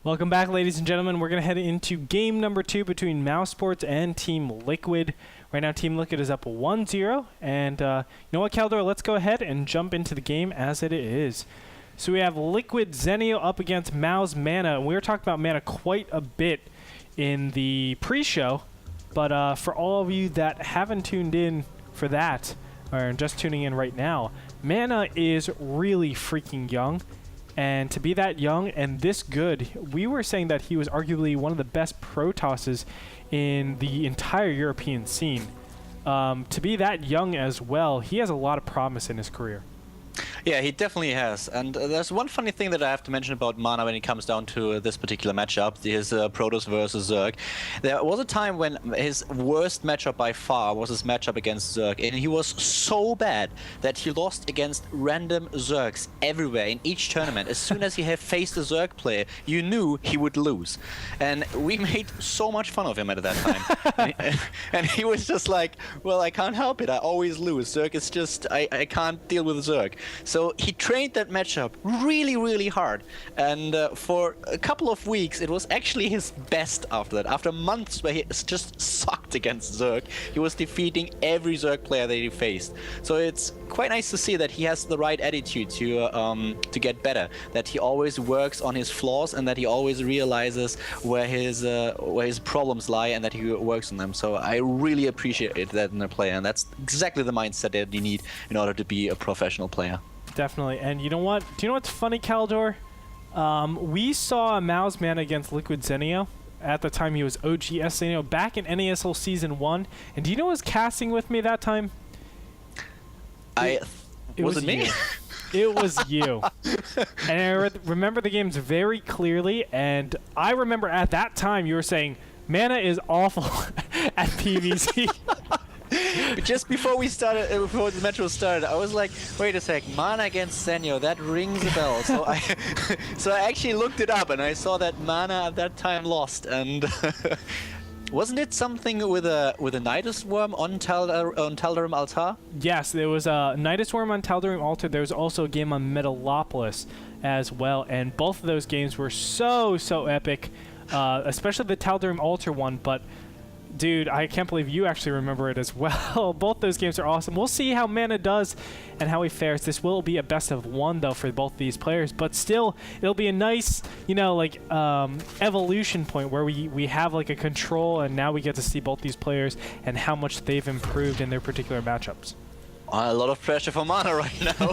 Welcome back, ladies and gentlemen. We're going to head into game number 2 between Mousesports and Team Liquid. Right now, Team Liquid is up 1-0. And you know what, Khaldor? Let's go ahead and jump into the game as it is. So we have Liquid Zenio up against Mouz Mana. And we were talking about Mana quite a bit in the pre-show. But for all of you that haven't tuned in for that, or just tuning in right now, Mana is really freaking young. And to be that young and this good, we were saying that he was arguably one of the best Protosses in the entire European scene. To be that young as well, he has a lot of promise in his career. Yeah, he definitely has. And there's one funny thing that I have to mention about Mana when it comes down to this particular matchup, his Protoss versus Zerg. There was a time when his worst matchup by far was his matchup against Zerg, and he was so bad that he lost against random Zergs everywhere in each tournament. As soon as he had faced a Zerg player, you knew he would lose. And we made so much fun of him at that time. and he was just like, well, I can't help it, I always lose. Zerg is just, I can't deal with Zerg. So he trained that matchup really, really hard, and for a couple of weeks it was actually his best after that. After months where he just sucked against Zerg, he was defeating every Zerg player that he faced. So it's quite nice to see that he has the right attitude to get better, that he always works on his flaws and that he always realizes where his problems lie and that he works on them. So I really appreciate that in a player, and that's exactly the mindset that you need in order to be a professional player. Definitely. And you know what? Do you know what's funny, Khaldor? We saw Mouz Mana against Liquid Zenio. At the time, he was OGS Zenio back in NASL Season 1. And do you know who was casting with me that time? It was me? It was you. And I remember the games very clearly. And I remember at that time, you were saying, Mana is awful at PvZ. But just before we started, before the match was started, I was like, wait a sec, Mana against Zenio, that rings a bell. So I actually looked it up and I saw that Mana at that time lost. And wasn't it something with a Nidus Worm on Tal'Darim Altar? Yes, there was a Nidus Worm on Tal'Darim Altar. There was also a game on Metalopolis as well, and both of those games were so epic, especially the Tal'Darim Altar one. But dude, I can't believe you actually remember it as well. Both those games are awesome. We'll see how Mana does and how he fares. This will be a best of 1 though for both these players, but still it'll be a nice, you know, like evolution point where we have like a control, and now we get to see both these players and how much they've improved in their particular matchups. A lot of pressure for Mana right now.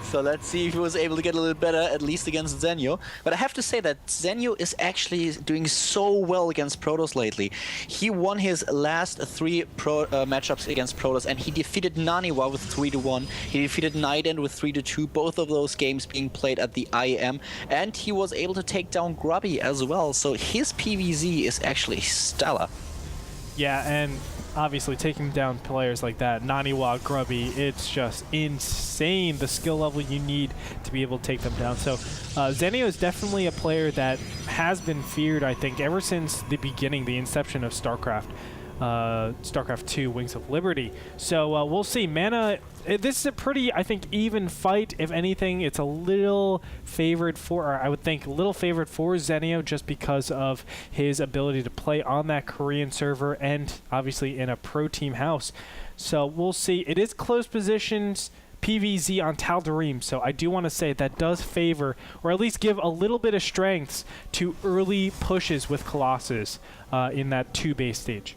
So let's see if he was able to get a little better, at least against Zenio. But I have to say that Zenio is actually doing so well against Protoss lately. He won his last 3 matchups against Protoss, and he defeated Naniwa with 3-1. He defeated Nightend with 3-2, both of those games being played at the IEM. And he was able to take down Grubby as well. So his PvZ is actually stellar. Yeah, and obviously taking down players like that, Naniwa, Grubby, it's just insane the skill level you need to be able to take them down. So Zenio is definitely a player that has been feared, I think, ever since the beginning, the inception of StarCraft. StarCraft 2 Wings of Liberty. So we'll see. Mana, this is a pretty, I think, even fight. If anything, it's a little favored for, or I would think, a little favored for Zenio just because of his ability to play on that Korean server and obviously in a pro team house. So we'll see. It is close positions, PvZ on Tal'Darim, so I do want to say that does favor, or at least give a little bit of strengths to early pushes with Colossus in that 2 base stage.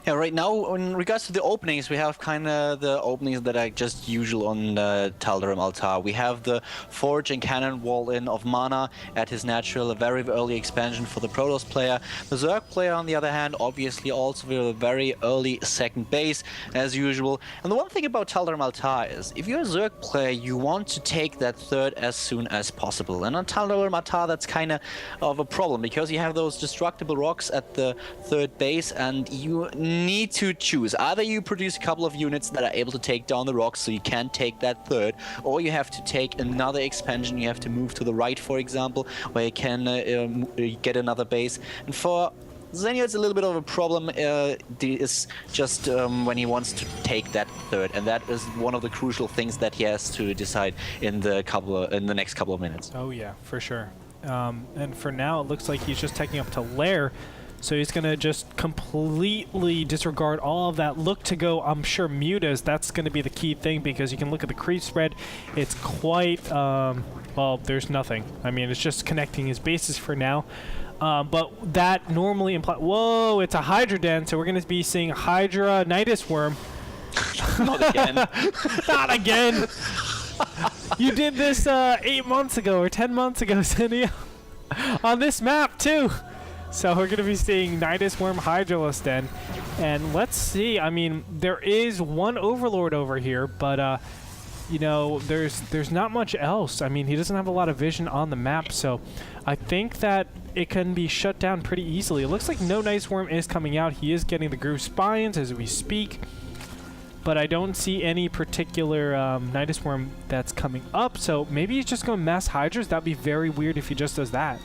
Yeah, right now, in regards to the openings, we have kind of the openings that are just usual on Tal'Darim Altar. We have the Forge and Cannon Wall-In of Mana at his natural, a very early expansion for the Protoss player. The Zerg player, on the other hand, obviously also with a very early second base, as usual. And the one thing about Tal'Darim Altar is, if you're a Zerg player, you want to take that third as soon as possible. And on Tal'Darim Altar, that's kind of a problem, because you have those destructible rocks at the third base, and you need to choose. Either you produce a couple of units that are able to take down the rocks so you can take that third, or you have to take another expansion. You have to move to the right, for example, where you can get another base. And for Zenio is a little bit of a problem. Is just when he wants to take that third, and that is one of the crucial things that he has to decide in the next couple of minutes. Oh yeah, for sure. And for now, it looks like he's just taking up to Lair. So he's going to just completely disregard all of that. Look to go, I'm sure, Mutas. That's going to be the key thing, because you can look at the creep spread. It's quite, well, there's nothing. I mean, it's just connecting his bases for now. But that normally implies, whoa, it's a Hydra Den. So we're going to be seeing Hydra Nidus Worm. Not again. Not again. You did this 8 months ago or 10 months ago, Zenio, on this map too. So we're going to be seeing Nidus Worm Hydralus Den. And let's see. I mean, there is one Overlord over here, but, you know, there's not much else. I mean, he doesn't have a lot of vision on the map, so I think that it can be shut down pretty easily. It looks like no Nidus Worm is coming out. He is getting the Groove Spines as we speak, but I don't see any particular Nidus Worm that's coming up, so maybe he's just going to mass Hydras. That'd be very weird if he just does that.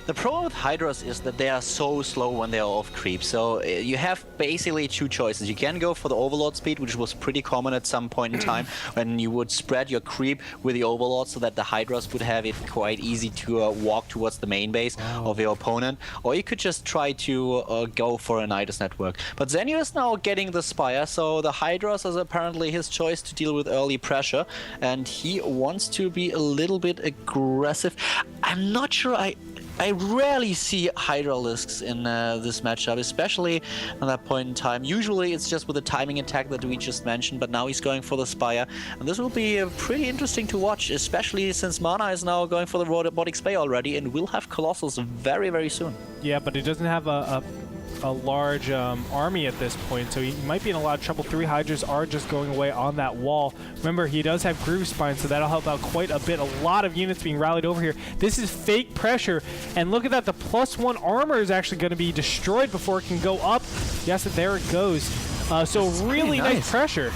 The problem with Hydras is that they are so slow when they are off creep. So you have basically two choices. You can go for the Overlord speed, which was pretty common at some point in time, when you would spread your creep with the Overlord so that the Hydras would have it quite easy to walk towards the main base of your opponent. Or you could just try to go for a Nidus network. But Zenio is now getting the Spire, so the Hydras is apparently his choice to deal with early pressure. And he wants to be a little bit aggressive. I'm not sure I rarely see Hydralisks in this matchup, especially at that point in time. Usually it's just with the timing attack that we just mentioned, but now he's going for the Spire. And this will be pretty interesting to watch, especially since Mana is now going for the Robotic Spay already and will have Colossus very, very soon. Yeah, but he doesn't have a large army at this point, so he might be in a lot of trouble. 3 Hydras are just going away on that wall. Remember, he does have Groove Spine, so that'll help out quite a bit. A lot of units being rallied over here. This is fake pressure, and look at that. The +1 armor is actually going to be destroyed before it can go up. Yes, there it goes. So really nice pressure.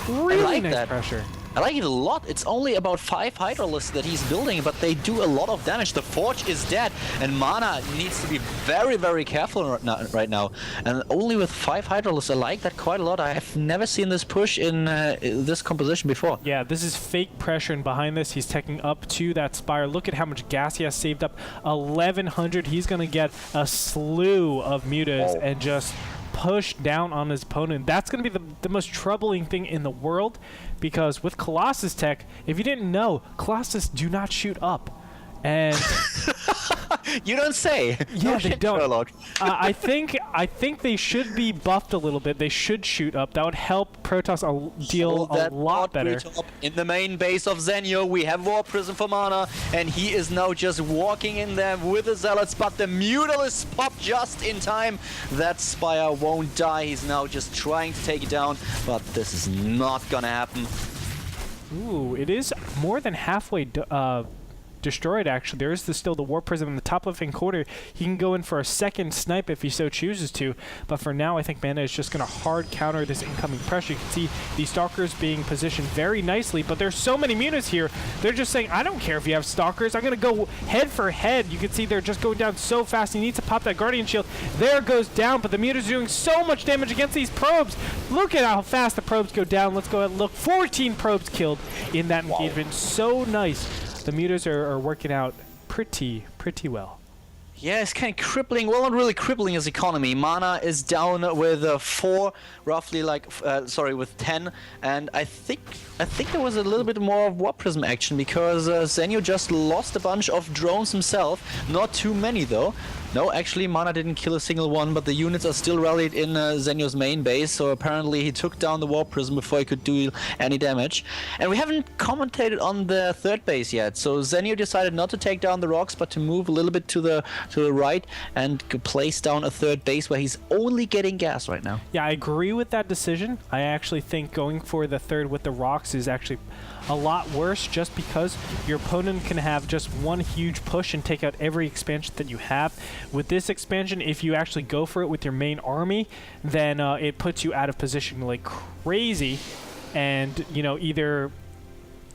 Really nice pressure. I like it a lot. It's only about 5 Hydralisks that he's building, but they do a lot of damage. The Forge is dead, and Mana needs to be very, very careful right now. And only with 5 Hydralisks, I like that quite a lot. I have never seen this push in this composition before. Yeah, this is fake pressure, and behind this, he's taking up to that Spire. Look at how much gas he has saved up. 1,100. He's going to get a slew of Mutas and just push down on his opponent. That's going to be the most troubling thing in the world, because with Colossus tech, if you didn't know, Colossus do not shoot up. And you don't say. Yeah, no they shit, don't. Sherlock. I think they should be buffed a little bit. They should shoot up. That would help Protoss deal a lot better. In the main base of Zenio, we have War Prism for Mana, and he is now just walking in there with the Zealots, but the Mutalisk popped just in time. That Spire won't die. He's now just trying to take it down, but this is not gonna happen. Ooh, it is more than halfway destroyed, actually. There is still the War Prism in the top left-hand corner. He can go in for a second snipe if he so chooses to, but for now, I think Mana is just going to hard counter this incoming pressure. You can see these Stalkers being positioned very nicely, but there's so many Mutas here. They're just saying, I don't care if you have Stalkers. I'm going to go head for head. You can see they're just going down so fast. He needs to pop that Guardian Shield. There goes down, but the Mutas are doing so much damage against these probes. Look at how fast the probes go down. Let's go ahead and look. 14 probes killed in that engagement. So nice. The Mutas are working out pretty well. Yeah, it's kind of crippling. Well, not really crippling his economy. Mana is down with 4, roughly with 10. And I think there was a little bit more of War Prism action, because Zenio just lost a bunch of drones himself. Not too many though. No, actually, Mana didn't kill a single one, but the units are still rallied in Zenio's main base, so apparently he took down the War Prism before he could do any damage. And we haven't commentated on the third base yet, so Zenio decided not to take down the rocks, but to move a little bit to the right and place down a third base where he's only getting gas right now. Yeah, I agree with that decision. I actually think going for the third with the rocks is actually a lot worse, just because your opponent can have just one huge push and take out every expansion that you have. With this expansion, if you actually go for it with your main army, then it puts you out of position like crazy, and you know, either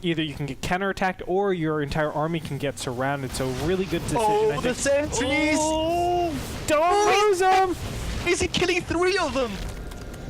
you can get counterattacked or your entire army can get surrounded. So really good decision. Oh, the sentries! Don't lose him! Is he killing 3 of them?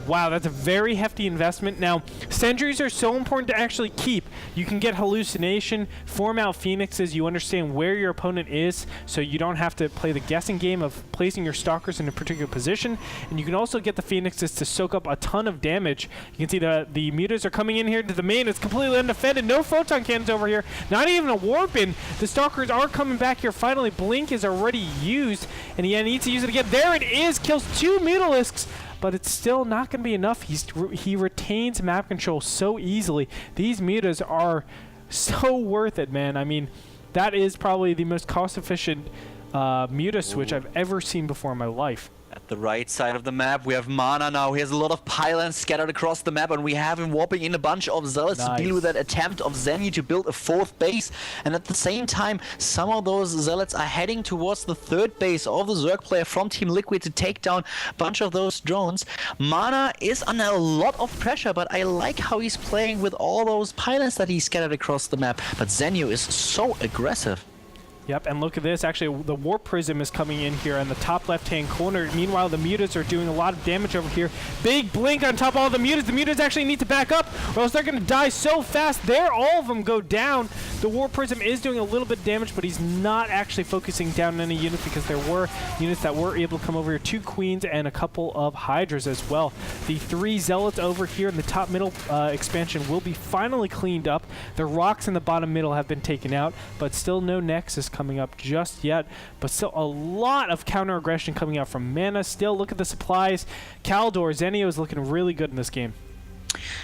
Wow, that's a very hefty investment. Now, sentries are so important to actually keep. You can get hallucination, form out phoenixes, you understand where your opponent is, so you don't have to play the guessing game of placing your stalkers in a particular position. And you can also get the phoenixes to soak up a ton of damage. You can see the mutas are coming in here to the main. It's completely undefended. No photon cannons over here. Not even a warp in. The stalkers are coming back here. Finally, Blink is already used, and he needs to use it again. There it is. Kills 2 mutalisks. But it's still not going to be enough. He retains map control so easily. These mutas are so worth it, man. I mean, that is probably the most cost-efficient muta switch I've ever seen before in my life. At the right side of the map, we have Mana now. He has a lot of pylons scattered across the map, and we have him warping in a bunch of zealots to deal with that attempt of Zenyu to build a 4th base. And at the same time, some of those zealots are heading towards the 3rd base of the Zerg player from Team Liquid to take down a bunch of those drones. Mana is under a lot of pressure, but I like how he's playing with all those pylons that he scattered across the map. But Zenyu is so aggressive. Yep, and look at this. Actually, the Warp Prism is coming in here in the top left-hand corner. Meanwhile, the mutas are doing a lot of damage over here. Big blink on top of all the mutas. The mutas actually need to back up, or else they're going to die so fast. There, all of them go down. The Warp Prism is doing a little bit of damage, but he's not actually focusing down any units because there were units that were able to come over here. 2 Queens and a couple of Hydras as well. The 3 Zealots over here in the top middle expansion will be finally cleaned up. The rocks in the bottom middle have been taken out, but still no Nexus coming up just yet, but still a lot of counter aggression coming out from Mana. Still, look at the supplies. Khaldor, Zenio is looking really good in this game.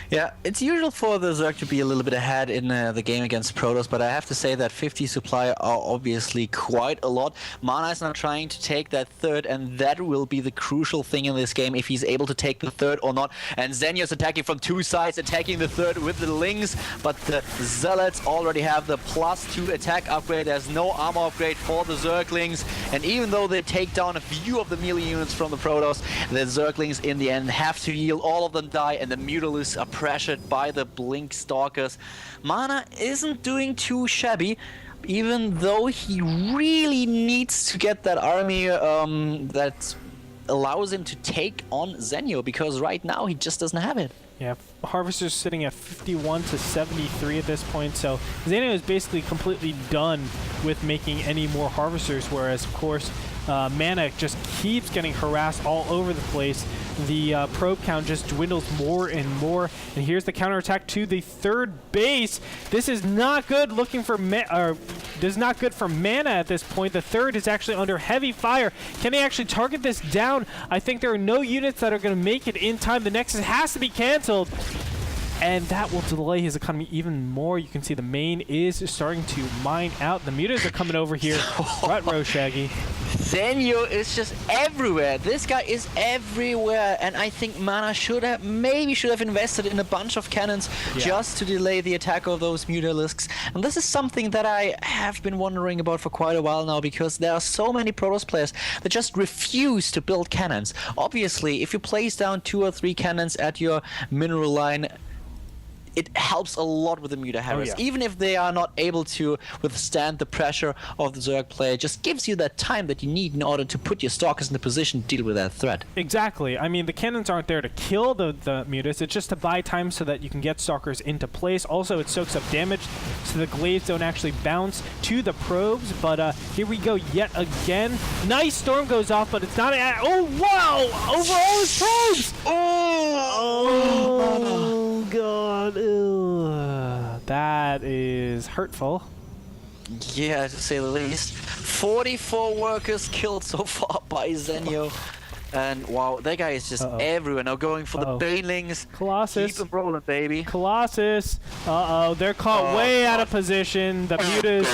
Yeah, it's usual for the Zerg to be a little bit ahead in the game against Protoss, but I have to say that 50 supply are obviously quite a lot. Mana is now trying to take that 3rd, and that will be the crucial thing in this game, if he's able to take the 3rd or not. And Zenyo is attacking from 2 sides, attacking the 3rd with the Lings, but the Zealots already have the +2 attack upgrade. There's no armor upgrade for the Zerglings, and even though they take down a few of the melee units from the Protoss, the Zerglings in the end have to heal. All of them die, and the Mutalisks are pressured by the Blink Stalkers. Mana isn't doing too shabby, even though he really needs to get that army that allows him to take on Zenyo, because right now he just doesn't have it. Yeah, Harvester's sitting at 51 to 73 at this point, so Zenyo is basically completely done with making any more Harvesters, whereas, of course, Mana just keeps getting harassed all over the place. The probe count just dwindles more and more, and here's the counterattack to the 3rd base. This is not good looking for this is not good for Mana at this point. The 3rd is actually under heavy fire. Can they actually target this down? I think there are no units that are going to make it in time. The Nexus has to be canceled, and that will delay his economy even more. You can see the main is starting to mine out. The mutas are coming over here. Right row, Shaggy. Zenyo is just everywhere. This guy is everywhere, and I think Mana maybe should have invested in a bunch of cannons just to delay the attack of those Mutalisks. And this is something that I have been wondering about for quite a while now, because there are so many Protoss players that just refuse to build cannons. Obviously, if you place down 2 or 3 cannons at your mineral line, it helps a lot with the Muta Harris. Even if they are not able to withstand the pressure of the Zerg player, it just gives you that time that you need in order to put your Stalkers in the position to deal with that threat. Exactly. I mean, the cannons aren't there to kill the Mutas. It's just to buy time so that you can get Stalkers into place. Also, it soaks up damage so the glaives don't actually bounce to the probes. But here we go yet again. Nice storm goes off, but it's not oh, wow! Over all his probes! Oh, God. Ew. That is hurtful. Yeah, to say the least. 44 workers killed so far by Zenyo. And wow, that guy is just everywhere now, going for the Banelings. Colossus. Keep him rolling, baby. Colossus. They're caught way out of position. The Mutas,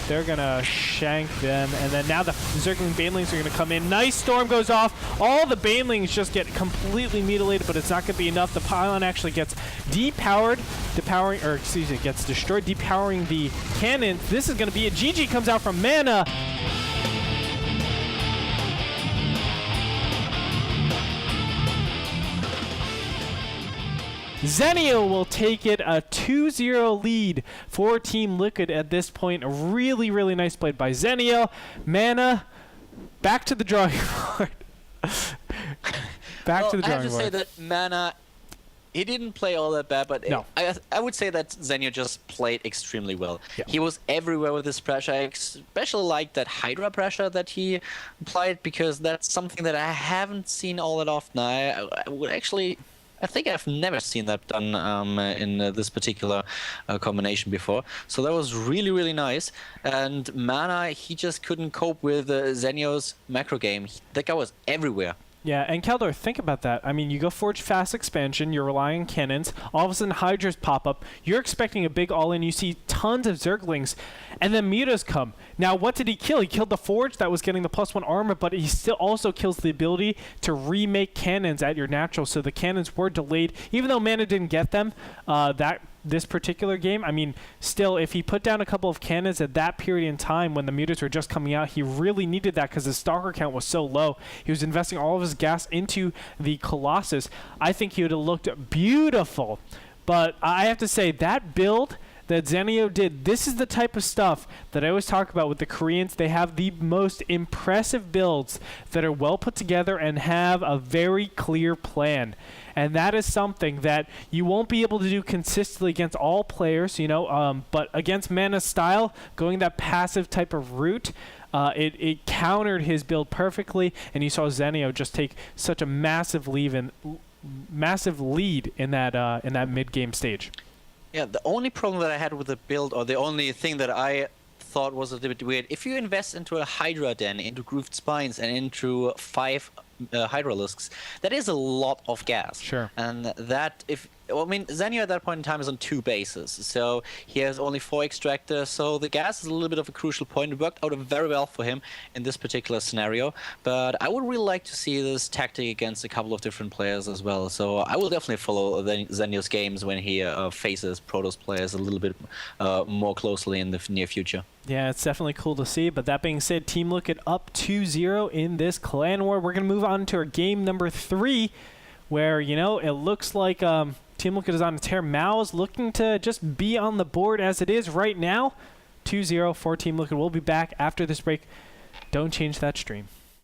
they're gonna shank them, and then now the Zergling Banelings are gonna come in. Nice storm goes off. All the Banelings just get completely mutilated, but it's not gonna be enough. The pylon actually gets gets destroyed, depowering the cannon. This is gonna be a GG. Comes out from Mana. Zenio will take it, a 2-0 lead for Team Liquid at this point. A really, really nice play by Zenio. Mana, back to the drawing board. Back to the drawing board. I have to say that Mana, he didn't play all that bad, but no. I would say that Zenio just played extremely well. Yeah. He was everywhere with his pressure. I especially like that Hydra pressure that he applied, because that's something that I haven't seen all that often. I would actually... I think I've never seen that done in this particular combination before. So that was really, really nice. And Mana, he just couldn't cope with Zenio's macro game. That guy was everywhere. Yeah, and Khaldor, think about that. I mean, you go Forge Fast Expansion, you're relying on cannons, all of a sudden Hydras pop up, you're expecting a big all-in, you see tons of Zerglings, and then Mutas come. Now, what did he kill? He killed the Forge that was getting the +1 armor, but he still also kills the ability to remake cannons at your natural, so the cannons were delayed. Even though Mana didn't get them, this particular game, I mean, still, if he put down a couple of cannons at that period in time when the Mutas were just coming out, he really needed that because his Stalker count was so low. He was investing all of his gas into the Colossus. I think he would have looked beautiful. But I have to say, that build that Zenio did, this is the type of stuff that I always talk about with the Koreans. They have the most impressive builds that are well put together and have a very clear plan. And that is something that you won't be able to do consistently against all players, you know, but against Mana's style, going that passive type of route, it countered his build perfectly, and you saw Zenio just take such a massive lead in that mid-game stage. Yeah, the only problem that I had with the build, or the only thing that I thought was a little bit weird, if you invest into a Hydra Den, into Grooved Spines, and into 5 Hydralisks, that is a lot of gas. Sure. And that, I mean, Zenio at that point in time is on 2 bases, so he has only 4 extractors, so the gas is a little bit of a crucial point. It worked out very well for him in this particular scenario, but I would really like to see this tactic against a couple of different players as well, so I will definitely follow Zenio's games when he faces Protoss players a little bit more closely in the near future. Yeah, it's definitely cool to see. But that being said, Team Liquid up 2-0 in this clan war. We're going to move on to our game number 3, where, you know, it looks like Team Liquid is on a tear. Mouz looking to just be on the board as it is right now. 2-0 for Team Liquid. We'll be back after this break. Don't change that stream.